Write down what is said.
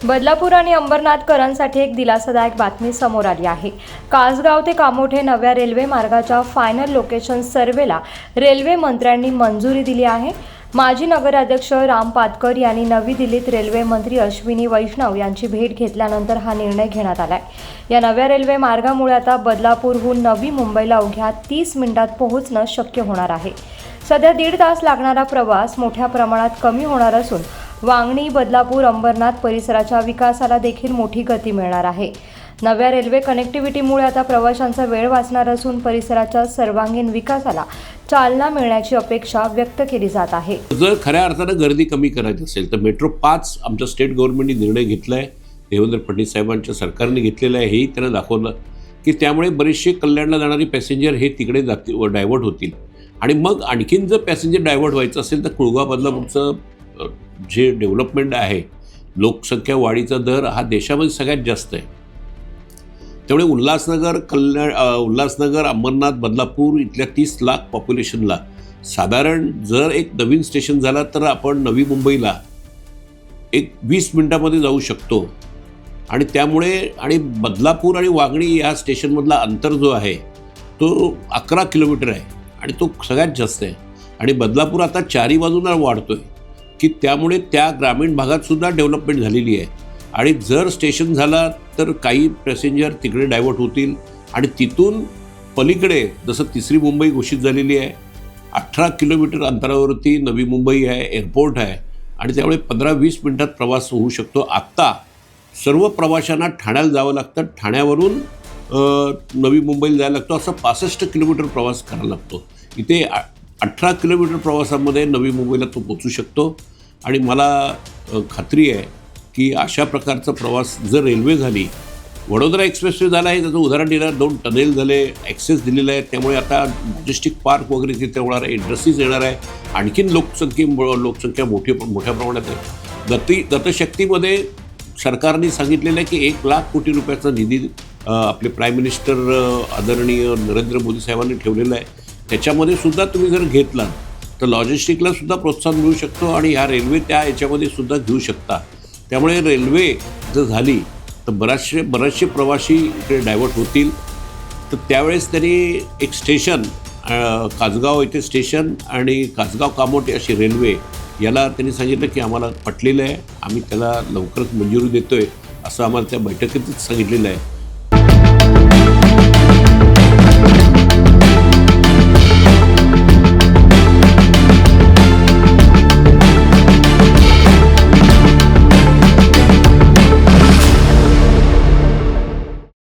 बदलापूर आणि अंबरनाथकरांसाठी एक दिलासादायक बातमी समोर आली आहे। कासगाव ते कामोठे नव्या रेल्वे मार्गाच्या फायनल लोकेशन सर्वेला रेल्वे मंत्र्यांनी मंजुरी दिली आहे। माजी नगराध्यक्ष राम पातकर यांनी नवी दिल्लीत रेल्वे मंत्री अश्विनी वैष्णव यांची भेट घेतल्यानंतर हा निर्णय घेण्यात आलाय। या नव्या रेल्वे मार्गामुळे आता बदलापूरहून नवी मुंबईला अवघ्या 30 मिनिटात पोहोचणं शक्य होणार आहे। सध्या 1.5 तास लागणारा प्रवास मोठ्या प्रमाणात कमी होणार असून वांगणी, बदलापूर, अंबरनाथ परिसराच्या विकासाला देखील मोठी गती मिळणार आहे। नव्या रेल्वे कनेक्टिव्हिटीमुळे आता प्रवाशांचा वेळ वाचणार असून परिसराच्या सर्वांगीण विकासाला चालना मिळण्याची अपेक्षा व्यक्त केली जात आहे। जर खऱ्या अर्थानं गर्दी कमी करायची असेल तर मेट्रो 5 आमच्या स्टेट गव्हर्नमेंटने निर्णय घेतला आहे, देवेंद्र फडणवीस साहेबांच्या सरकारने घेतलेलं आहे। हेही त्यांना दाखवलं की त्यामुळे बरेचसे कल्याणला जाणारी पॅसेंजर हे तिकडे जातील, डायव्हर्ट होतील। आणि मग आणखीन जर पॅसेंजर डायव्हर्ट व्हायचं असेल तर कुळगाव बदलापूरचं जे डेव्हलपमेंट आहे, लोकसंख्या वाढीचा दर हा देशामध्ये सगळ्यात जास्त आहे। त्यामुळे उल्हासनगर, अंबरनाथ, बदलापूर इथल्या 30 लाख पॉप्युलेशनला साधारण जर एक नवीन स्टेशन झाला तर आपण नवी मुंबईला एक 20 मिनिटामध्ये जाऊ शकतो। आणि त्यामुळे आणि बदलापूर आणि वांगणी या स्टेशनमधला अंतर जो आहे तो 11 किलोमीटर आहे आणि तो सगळ्यात जास्त आहे। आणि बदलापूर आता चारही बाजूला वाढतोय की त्यामुळे त्या ग्रामीण भागातसुद्धा डेव्हलपमेंट झालेली आहे। आणि जर स्टेशन झाला तर काही पॅसेंजर तिकडे डायव्हर्ट होतील आणि तिथून पलीकडे जसं तिसरी मुंबई घोषित झालेली आहे, 18 किलोमीटर अंतरावरती नवी मुंबई आहे, एअरपोर्ट आहे आणि त्यामुळे 15-20 मिनिटात प्रवास होऊ शकतो। आत्ता सर्व प्रवाशांना ठाण्याला जावं लागतं, ठाण्यावरून नवी मुंबईला जायला लागतो, असं 65 किलोमीटर प्रवास करायला लागतो। इथे 18 किलोमीटर प्रवासामध्ये नवी मुंबईला तो पोचू शकतो। आणि मला खात्री आहे की अशा प्रकारचा प्रवास जर रेल्वे झाली, वडोदरा एक्सप्रेसवे झाला आहे, त्याचं उदाहरण दिलं, 2 टनेल झाले, ॲक्सेस दिलेला आहे, त्यामुळे आता लॉजिस्टिक पार्क वगैरे तिथे होणार आहे, इंडस्ट्रीज येणार आहे, आणखीन लोकसंख्या मोठ्या प्रमाणात आहे। गतशक्तीमध्ये सरकारने सांगितलेलं आहे की 1 लाख कोटी रुपयाचा निधी आपले प्राईम मिनिस्टर आदरणीय नरेंद्र मोदी साहेबांनी ठेवलेला आहे। त्याच्यामध्ये सुद्धा तुम्ही जर घेतला तर लॉजिस्टिकला सुद्धा प्रोत्साहन मिळू शकतो आणि ह्या रेल्वे त्या याच्यामध्ये सुद्धा घेऊ शकता। त्यामुळे रेल्वे जर झाली तर बरेचसे प्रवासी इकडे डायव्हर्ट होतील। तर त्यावेळेस त्यांनी एक स्टेशन, कासगाव इथे स्टेशन आणि कासगाव कामोठे अशी रेल्वे, याला त्यांनी सांगितलं की आम्हाला पटलेलं आहे, आम्ही त्याला लवकरच मंजुरी देतोय, असं आम्हाला त्या बैठकीतच सांगितलेलं आहे।